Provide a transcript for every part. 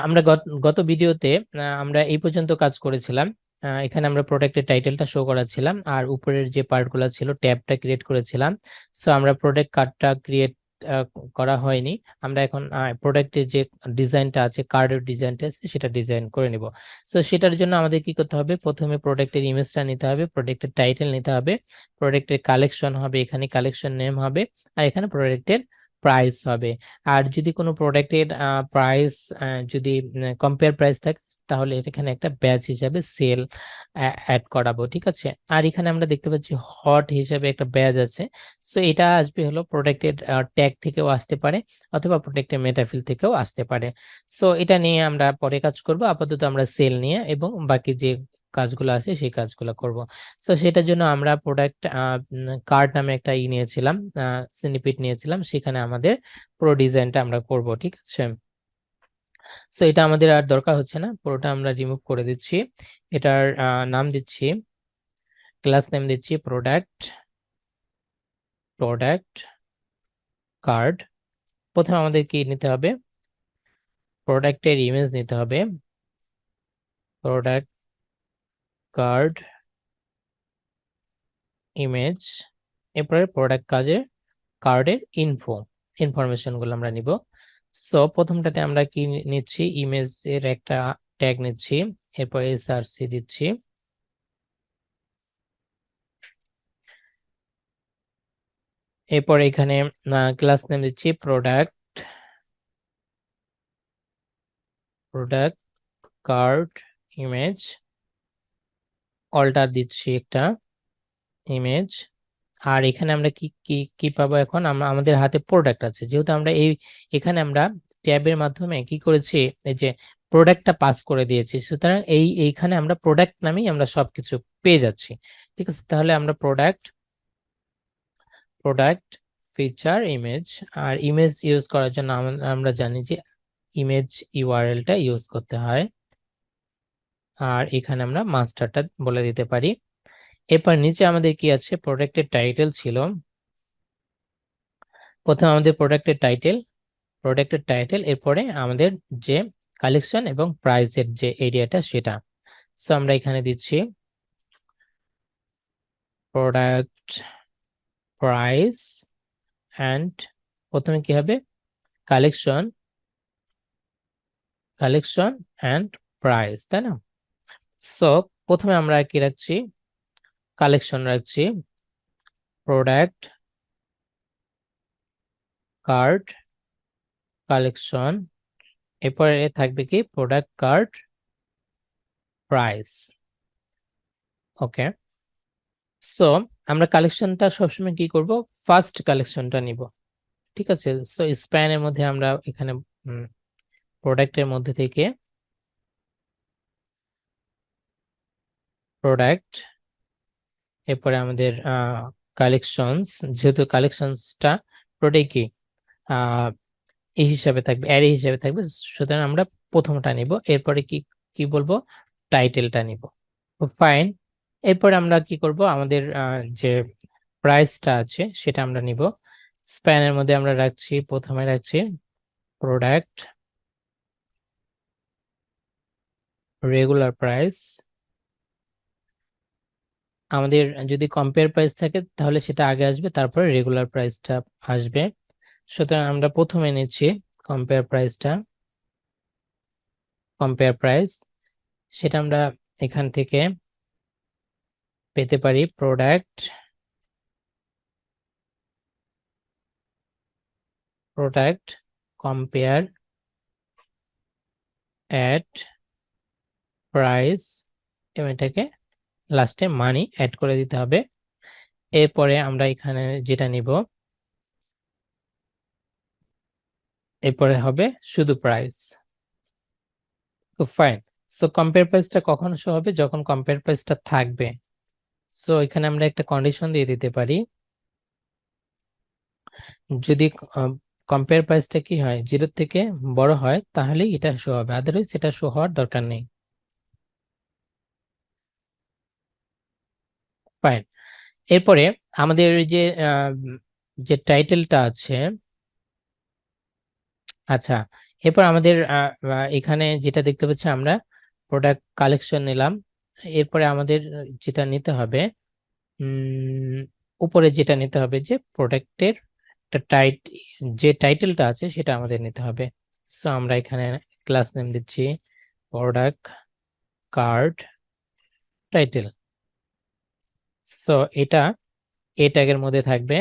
আমরা গত ভিডিওতে আমরা এই পর্যন্ত কাজ করেছিলাম। এখানে আমরা প্রোডাক্টের টাইটেলটা শো করাচ্ছিলাম আর উপরের যে পার্টগুলো ছিল ট্যাবটা ক্রিয়েট করেছিলাম। সো আমরা প্রোডাক্ট কার্ডটা ক্রিয়েট করা হয়নি। আমরা এখন প্রোডাক্টের যে ডিজাইনটা আছে, কার্ডের ডিজাইনটা আছে, সেটা ডিজাইন করে নিব। সো সেটার জন্য আমাদের কি করতে হবে, প্রথমে প্রোডাক্টের ইমেজটা নিতে হবে, প্রোডাক্টের টাইটেল নিতে হবে, প্রোডাক্টের কালেকশন হবে, এখানে কালেকশন নেম হবে, আর এখানে প্রোডাক্টের প্রাইস হবে। আর যদি কোনো প্রোডাক্টের প্রাইস যদি কম্পেয়ার প্রাইস থাকে, তাহলে এখানে একটা ব্যাচ হিসাবে সেল অ্যাড করাবো, ঠিক আছে। আর এখানে আমরা দেখতে পাচ্ছি হট হিসাবে একটা ব্যাচ আছে। সো এটা আসবে হলো প্রোডাক্টের ট্যাগ থেকেও আসতে পারে, অথবা প্রোডাক্টের মেটাফিল থেকেও আসতে পারে। সো এটা নিয়ে আমরা পরে কাজ করব, আপাতত আমরা সেল নিয়ে এবং বাকি যে কাজগুলো আছে সেই কাজগুলো করব। সো সেটার জন্য আমরা প্রোডাক্ট কার্ড নামে একটা নিয়েছিলাম, স্নিপেট নিয়েছিলাম, সেখানে আমাদের পুরো ডিজাইনটা আমরা করব, ঠিক আছে। সো এটা আমাদের আর দরকার হচ্ছে না, পুরোটা আমরা রিমুভ করে দিচ্ছি। এটার নাম দিচ্ছি, ক্লাস নেম দিচ্ছি প্রোডাক্ট কার্ড। প্রথমে আমাদের কি নিতে হবে, প্রোডাক্টের ইমেজ নিতে হবে, প্রোডাক্ট কার্ড ইমেজ। এরপরে প্রোডাক্ট কার্ডের ইনফরমেশন গুলো আমরা নিব। সো প্রথমটাতে আমরা কি নিচ্ছি, ইমেজের একটা ট্যাগ নিচ্ছি, এরপর এসআরসি দিচ্ছি, এরপর এখানে ক্লাস নেম দিচ্ছি প্রোডাক্ট কার্ড ইমেজ, অল্টার দিচ্ছি একটা ইমেজ। আর এখানে আমরা কি কি কি পাবো, এখন আমরা আমাদের হাতে প্রোডাক্ট আছে, যেহেতু আমরা এখানে আমরা ট্যাবের মাধ্যমে কি করেছি, এই যে প্রোডাক্টটা পাস করে দিয়েছি, সুতরাং এইখানে আমরা প্রোডাক্ট নামেই আমরা সবকিছু পেয়ে যাচ্ছি, ঠিক আছে। তাহলে আমরা প্রোডাক্ট ফিচার ইমেজ, আর ইমেজ ইউজ করার জন্য আমরা জানি যে ইমেজ ইউআরএলটা ইউজ করতে হয়, আর এখানে আমরা মাস্টারটা বলে দিতে পারি। এরপর নিচে আমাদের কি আছে, প্রোডাক্টের টাইটেল ছিল, প্রথমে আমাদের প্রোডাক্টের টাইটেল, এরপরে আমাদের যে কালেকশন এবং প্রাইসের যে এরিয়াটা সেটা। সো আমরা এখানে দিচ্ছি প্রোডাক্ট প্রাইস অ্যান্ড প্রথমে কি হবে, কালেকশন অ্যান্ড প্রাইস, তাই না। সো প্রথমে আমরা কি রাখছি, কালেকশন রাখছি, প্রোডাক্ট কার্ড কালেকশন, এরপরে থাকবে কি প্রোডাক্ট কার্ড প্রাইস। ওকে, সো আমরা কালেকশনটা সবসময় কি করব, ফার্স্ট কালেকশনটা নিব, ঠিক আছে। সো স্প্যানের মধ্যে আমরা এখানে প্রোডাক্টের মধ্যে থেকে প্রোডাক্ট, এরপরে আমাদের কালেকশনস, যেহেতু কালেকশনসটা পুরোটাই কি এই হিসাবে থাকবে, অ্যারে হিসাবে থাকবে, সুতরাং আমরা প্রথমটা নিব, এরপরে কি কি বলবো, টাইটেলটা নিব। ফাইন, এরপরে আমরা কি করব, আমাদের যে প্রাইসটা আছে সেটা আমরা নিব। স্প্যানের মধ্যে আমরা রাখছি, প্রথমে রাখছি প্রোডাক্ট রেগুলার প্রাইস। আমাদের যদি কম্পেয়ার প্রাইস থাকে তাহলে সেটা আগে আসবে, তারপরে রেগুলার প্রাইসটা আসবে। সুতরাং আমরা প্রথমে নিচ্ছি কম্পেয়ার প্রাইস, সেটা আমরা এখান থেকে পেতে পারি প্রোডাক্ট কম্পেয়ার অ্যাট প্রাইস, এবং এটাকে লাস্টে মানি অ্যাড করে দিতে হবে। এরপরে আমরা এখানে যেটা নিব, এরপরে হবে শুধু প্রাইস। তো ফাইন, সো কম্পেয়ার প্রাইসটা কখন শো হবে, যখন কম্পেয়ার প্রাইসটা থাকবে। সো এখানে আমরা একটা কন্ডিশন দিয়ে দিতে পারি, যদি কম্পেয়ার প্রাইসটা কি হয়, 0 থেকে বড় হয় তাহলেই এটা শো হবে, আদারওয়াইজ সেটা শো হওয়ার দরকার নেই। ফাইন, এরপরে আমাদের যে টাইটেলটা আছে, আচ্ছা এরপর আমাদের এখানে যেটা দেখতে পাচ্ছি আমরা প্রোডাক্ট কালেকশন নিলাম। এরপরে আমাদের যেটা নিতে হবে, উপরে যেটা নিতে হবে যে প্রোডাক্টের একটা যে টাইটেলটা আছে সেটা আমাদের নিতে হবে। সো আমরা এখানে ক্লাস নেম দিচ্ছি প্রোডাক্ট কার্ড টাইটেল। সো এটা এ ট্যাগের মধ্যে থাকবে।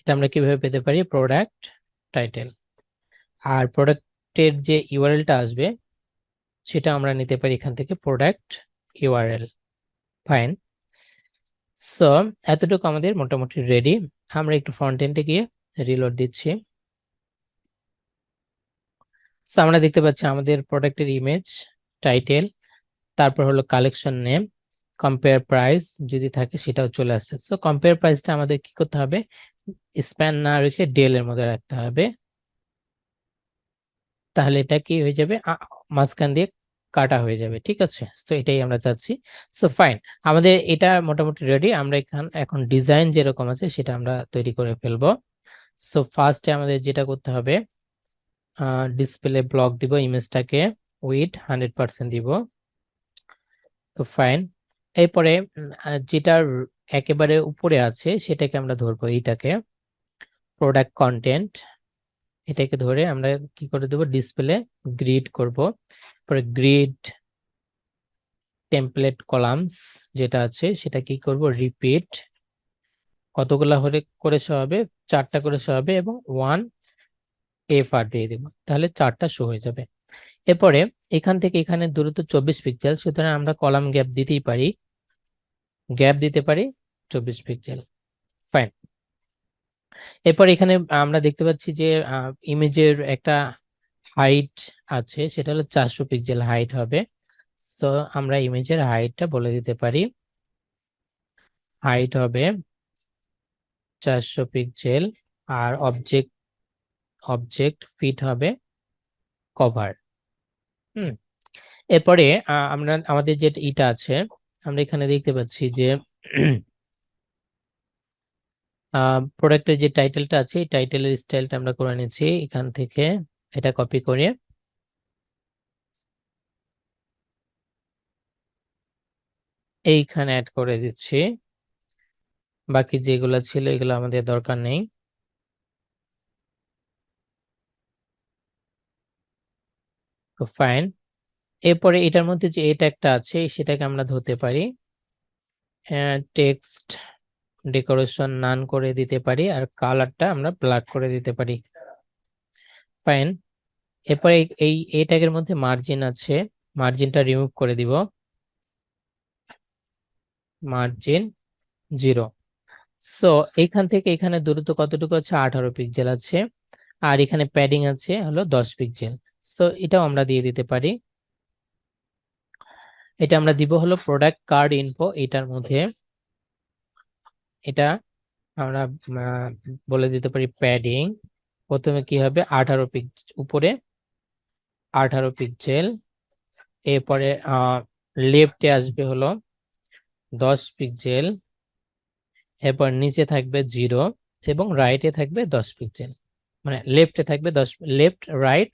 এটা আমরা কিভাবে পেতে পারি, প্রোডাক্ট টাইটেল। আর প্রোডাক্টের যে ইউআরএলটা আসবে সেটা আমরা নিতে পারি এখান থেকে প্রোডাক্ট ইউআরএল। ফাইন। সো এতটুকু আমাদের মোটামুটি রেডি। আমরা একটু ফ্রন্ট এন্ডে গিয়ে রিলোড দিচ্ছি। সো আমরা দেখতে পাচ্ছি আমাদের প্রোডাক্টের ইমেজ, টাইটেল, তারপর হলো কালেকশন নেম, কম্পেয়ার প্রাইস যদি থাকে সেটাও চলে আসছে। সো কম্পেয়ার প্রাইসটা আমাদের কি করতে হবে, স্প্যান না রেখে ডেল এর মধ্যে রাখতে হবে, তাহলে এটা কি হয়ে যাবে, মাঝখান দিয়ে কাটা হয়ে যাবে। ঠিক আছে, তো এটাই আমরা চাচ্ছি। সো ফাইন, আমাদের এটা মোটামুটি রেডি। আমরা এখন ডিজাইন যেরকম আছে সেটা আমরা তৈরি করে ফেলবো। সো ফার্স্টে আমাদের যেটা করতে হবে, ডিসপ্লে ব্লক দিব, ইমেজটাকে উইথ 100% দিব। তো ফাইন। এরপরে যেটার একেবারে উপরে আছে সেটাকে আমরা ধরবো, এইটাকে প্রোডাক্ট কন্টেন্ট, এটাকে ধরে আমরা কি করে দেবো, ডিসপ্লে গ্রিড করব। পরে গ্রিড টেমপ্লেট কলামস যেটা আছে সেটা কি করব, রিপিট, কতগুলা হলে করে শো হবে, 4টা করে শো হবে, এবং 1 FR দিয়ে দেবো, তাহলে 4টা শো হয়ে যাবে। এরপরে এখান থেকে এখানে দূরত্ব 24 পিক্সেল, সুতরাং আমরা কলাম গ্যাপ দিতেই পারি, গ্যাপ দিতে পারি 24 পিক্সেল। ফাইন। এরপর এখানে আমরা দেখতে পাচ্ছি যে ইমেজের একটা হাইট আছে, সেটা হলো 400 পিক্সেল হাইট হবে। সো আমরা ইমেজের হাইটটা বলে দিতে পারি, হাইট হবে 400 পিক্সেল। আর অবজেক্ট ফিট হবে কভার। হুম। এরপরে আমরা আমাদের যে ইটা আছে, আমরা এখানে দেখতে পাচ্ছি যে প্রোডাক্টের যে টাইটেলটা আছে এই টাইটেলের স্টাইলটা আমরা করে নিচ্ছি এখান থেকে, এটা কপি করে এইখানে অ্যাড করে দিচ্ছি। বাকি যেগুলো ছিল এগুলো আমাদের দরকার নেই। তো ফাইন। এরপরে এটার মধ্যে যে এটা একটা আছে সেটাকে আমরা ধরতে পারি, টেক্সট ডেকোরেশন নান করে দিতে পারি, আর কালারটা আমরা ব্ল্যাক করে দিতে পারি। ফাইন। এরপরে এই ট্যাগের মধ্যে মার্জিন আছে, মার্জিনটা রিমুভ করে দিব, মার্জিন 0। সো এখান থেকে এখানে দূরত্ব কতটুকু আছে, 18 পিক্সেল আছে, আর এখানে প্যাডিং আছে হলো 10 পিক্সেল। সো এটাও আমরা দিয়ে দিতে পারি। এটা আমরা দিব হলো প্রোডাক্ট কার্ড ইনফো, এটার মধ্যে এটা আমরা বলে দিতে পারি প্যাডিং, প্রথমে কি হবে 18 পিক্সেল, উপরে 18 পিক্সেল। এরপরে লেফটে আসবে হলো 10 পিক্সেল, এরপর নিচে থাকবে 0, এবং রাইটে থাকবে 10 পিক্সেল, মানে লেফটে থাকবে 10, লেফট রাইট,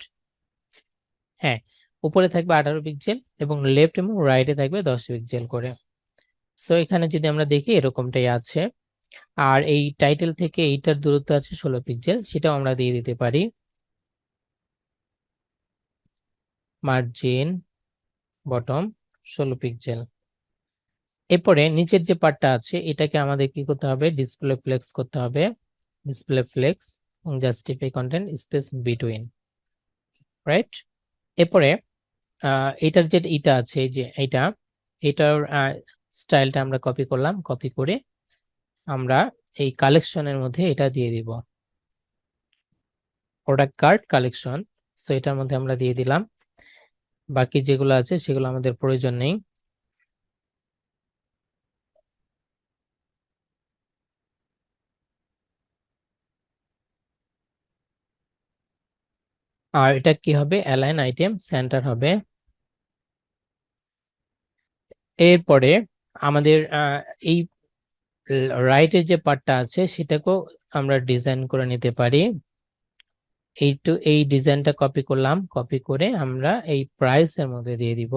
হ্যাঁ, উপরে থাকবে 18 পিক্সেল এবং লেফট এবং রাইটে থাকবে 10 পিক্সেল করে। সো এখানে যদি আমরা দেখি এরকমটাই আছে। আর এই টাইটেল থেকে এইটার দূরত্ব আছে 16 পিক্সেল, সেটাও আমরা দিয়ে দিতে পারি, মার্জিন বটম 16 পিক্সেল। এরপরে নিচের যে পার্টটা আছে এটাকে আমাদের কি করতে হবে, ডিসপ্লে ফ্লেক্স করতে হবে, ডিসপ্লে ফ্লেক্স এবং justify content space between, right. এরপরে এটার যে এটা আছে, এই যে এটার স্টাইলটা আমরা কপি করলাম, কপি করে আমরা এই কালেকশনের মধ্যে এটা দিয়ে দিব, প্রোডাক্ট কার্ড কালেকশন। সো এটার মধ্যে আমরা দিয়ে দিলাম, বাকি যেগুলো আছে সেগুলো আমাদের প্রয়োজন নেই। আর এটা কি হবে, অ্যালাইন আইটেম সেন্টার হবে। এরপরে আমাদের এই রাইটের যে পার্টটা আছে সেটাকেও আমরা ডিজাইন করে নিতে পারি। এই ডিজাইনটা কপি করলাম, কপি করে আমরা এই প্রাইসের মধ্যে দিয়ে দিব।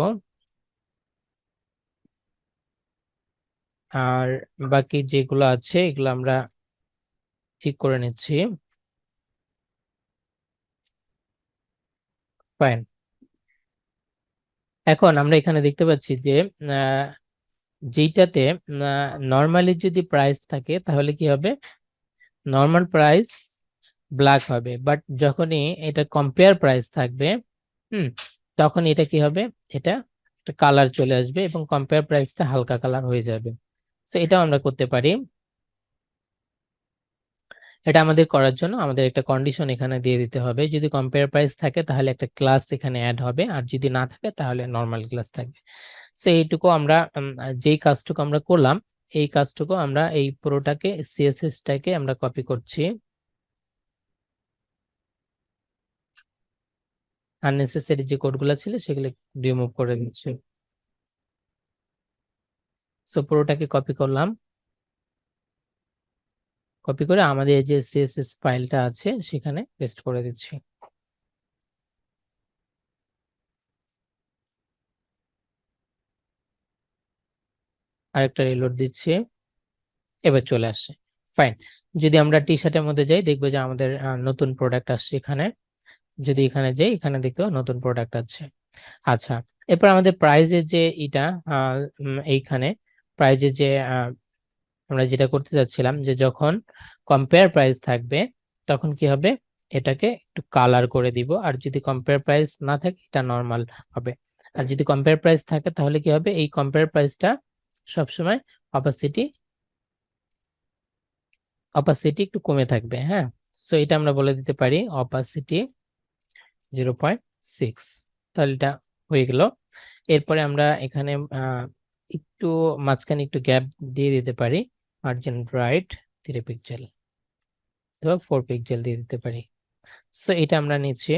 আর বাকি যেগুলো আছে এগুলো আমরা ঠিক করে নিচ্ছি। ফাইন। এখন আমরা এখানে দেখতে পাচ্ছি যে যেটাতে নর্মালি যদি প্রাইস থাকে তাহলে কি হবে, নর্মাল প্রাইস ব্ল্যাক হবে, বাট যখনই এটা কম্পেয়ার প্রাইস থাকবে হুম তখন এটা কি হবে, এটা একটা কালার চলে আসবে এবং কম্পেয়ার প্রাইসটা হালকা কালার হয়ে যাবে। সো এটাও আমরা করতে পারি। এটা আমাদের করার জন্য আমাদের একটা কন্ডিশন এখানে দিয়ে দিতে হবে, যদি কম্পেয়ার প্রাইস থাকে তাহলে একটা ক্লাস এখানে অ্যাড হবে, আর যদি না থাকে তাহলে নর্মাল ক্লাস থাকবে। সো এইটুকু আমরা যেই কাজটুকু আমরা করলাম এই কাজটুকু আমরা এই পুরোটাকে সিএসএসটাকে আমরা কপি করছি, আননেসেসারি যে কোডগুলো ছিল সেগুলো রিমুভ করে দিচ্ছি। সো পুরোটাকে কপি করলাম, কপি করে আমাদের যে সিএসএস ফাইলটা আছে সেখানে পেস্ট করে দিচ্ছি। আরেকটা রিলোড দিচ্ছি, এবার চলে আসছে। ফাইন। যদি আমরা টি শার্টের মধ্যে যাই দেখবো যে আমাদের নতুন প্রোডাক্ট আসছে এখানে। যদি এখানে যাই এখানে দেখতে পাবো নতুন প্রোডাক্ট আছে। আচ্ছা, এরপর আমাদের প্রাইজের যে এটা এইখানে প্রাইজের যে আমরা যেটা করতে চাচ্ছিলাম যে যখন কম্পেয়ার প্রাইস থাকবে তখন কি হবে, এটাকে একটু কালার করে দিব, আর যদি কম্পেয়ার প্রাইস না থাকে এটা নর্মাল হবে। আর যদি কম্পেয়ার প্রাইস থাকে তাহলে কি হবে, এই কম্পেয়ার প্রাইসটা সবসময় অপাসিটি অপাসিটি একটু কমে থাকবে। হ্যাঁ, সো এটা আমরা বলে দিতে পারি অপাসিটি 0.6, তাহলে এটা হয়ে গেল। এরপরে আমরা এখানে একটু মাঝখানে একটু গ্যাপ দিয়ে দিতে পারি, মার্জিন রাইট 3 পিক্সেল অথবা 4 পিক্সেল দিয়ে দিতে পারি। সো এটা আমরা নিচ্ছি,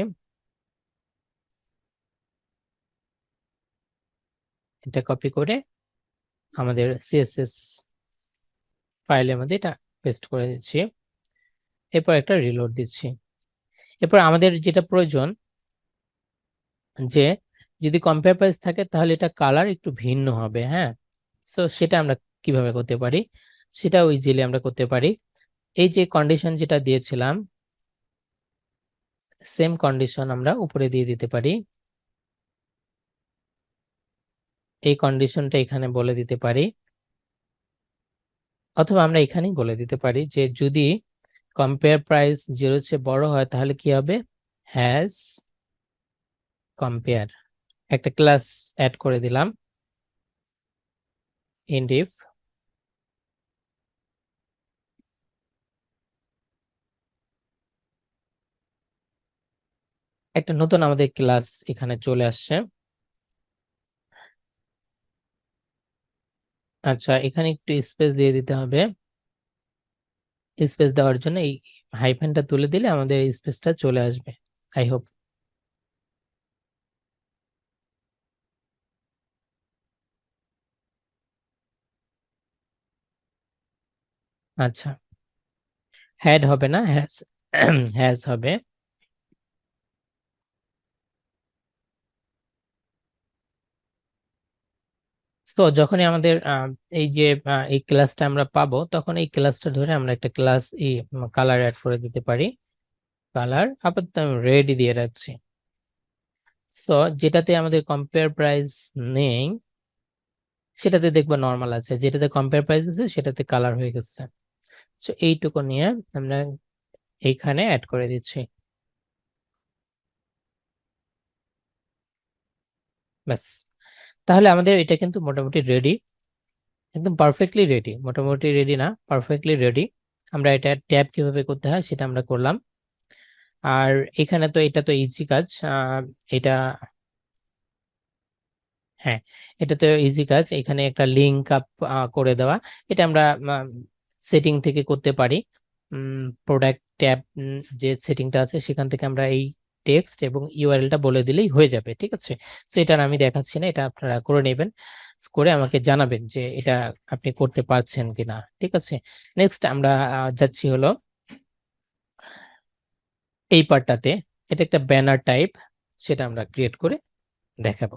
এটা কপি করে আমাদের সিএসএস ফাইলের মধ্যে এটা পেস্ট করে দিচ্ছি। এরপর একটা রিলোড দিচ্ছি। এরপর আমাদের যেটা প্রয়োজন যে যদি কম্পেয়ার প্রাইস থাকে তাহলে এটা কালার একটু ভিন্ন হবে। হ্যাঁ, সো সেটা আমরা কিভাবে করতে পারি, সেটাও ইজিলি আমরা করতে পারি। এই যে কন্ডিশন যেটা দিয়েছিলাম সেম কন্ডিশন আমরা উপরে দিয়ে দিতে পারি, এই কন্ডিশনটা এখানে বলে দিতে পারি, অথবা আমরা এখানেই বলে দিতে পারি যে যদি কম্পেয়ার প্রাইস 0 চেয়ে বড় হয় তাহলে কি হবে, হ্যাজ কম্পেয়ার। একটা ক্লাস অ্যাড করে দিলাম, ইন্ড ইফ একটা নতুন আমাদের ক্লাস এখানে চলে আসছে। আচ্ছা, এখানে একটু স্পেস দিয়ে দিতে হবে, স্পেস দেওয়ার জন্য এই হাইফেনটা তুলে দিলে আমাদের এই স্পেসটা চলে আসবে। I hope. আচ্ছা, হ্যাড হবে না, হ্যাজ হ্যাজ হবে। তো যখনই আমাদের এই যে এই ক্লাসটা আমরা পাবো তখন এই ক্লাসটা ধরে আমরা একটা ক্লাস কালার অ্যাড করে দিতে পারি। কালার আপাতত আমি রেডি দিয়ে রাখছি। সো যেটাতে আমাদের কম্পেয়ার প্রাইস নেই সেটাতে দেখবো নর্মাল আছে, যেটাতে কম্পেয়ার প্রাইস আছে সেটাতে কালার হয়ে গেছে। তো এইটুকু নিয়ে আমরা এইখানে অ্যাড করে দিচ্ছি। ব্যাস, তাহলে আমাদের এটা কিন্তু মোটামুটি রেডি, একদম পারফেক্টলি রেডি, মোটামুটি রেডি না পারফেক্টলি রেডি। আমরা এটা ট্যাব কিভাবে করতে হয় সেটা আমরা করলাম। আর এখানে তো এটা তো ইজি কাজ, এটা হ্যাঁ, এটা তো ইজি কাজ, এখানে একটা লিঙ্ক আপ করে দেওয়া, এটা আমরা সেটিং থেকে করতে পারি। প্রোডাক্ট ট্যাব যে সেটিংটা আছে সেখান থেকে আমরা এই টেক্সট এবং ইউআরএলটা বলে দিলেই হয়ে যাবে। ঠিক আছে, সো এটা আমি দেখাচ্ছি না, এটা আপনারা করে নেবেন। করে আমাকে জানাবেন যে এটা আপনি করতে পারছেন কিনা। ঠিক আছে, নেক্সট আমরা যাচ্ছি হলো এই পার্টটাতে। এটা একটা ব্যানার টাইপ, সেটা আমরা ক্রিয়েট করে দেখাবো।